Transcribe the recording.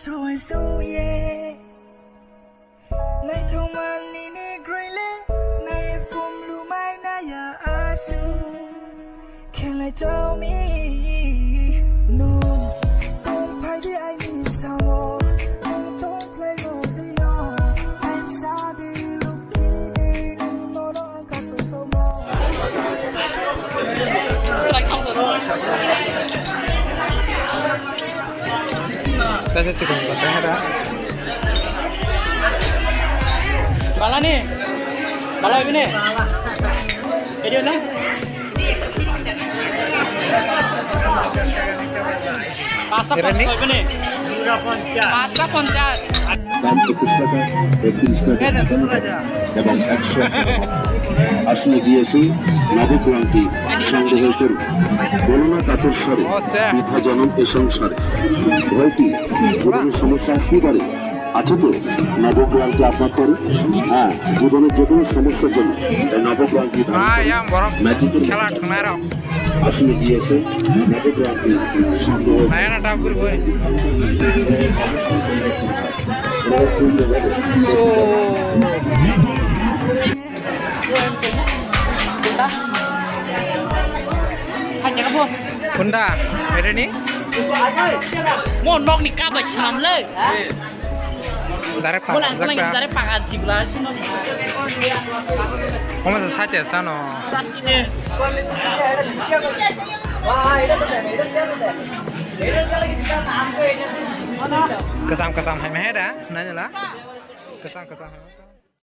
Rồi su ye Này thông an ni ni grey le Này phum lu mai na ya asu Can I tell me No Don't play the I need some more Don't play no Leon I'm sorry looking No no I'm got so more Kita cukup konten ada. Bala nih, bala ini, video nih. Pasta পঞ্চাশ হবে নি? পাঁচটা 50 এবং 100 আসলে দিয়েছি নবক্রান্তি সংগ্রহ করুন গণনা কাতর স্বরে মিথ্যা জনম এ সংসারে ভয়টি জীবনের সমস্যা আসতে পারে আছে তো নবক্রান্তি আপনার করে হ্যাঁ জীবনের যে কোনো সমস্যার জন্য এই নবক্রান্তি ম্যাজিকের আসলে দিয়েছে নবক্রান্তি সংগ্রহ So hanya kamu Honda, ada nih? mau nok nikah bah salam le Dari mau Pak, langsung lagi dari Pak Haji belas kamu masih saja sana. Kesam-kesam hai meh dah, nanya lah. Kesam-kesam hai.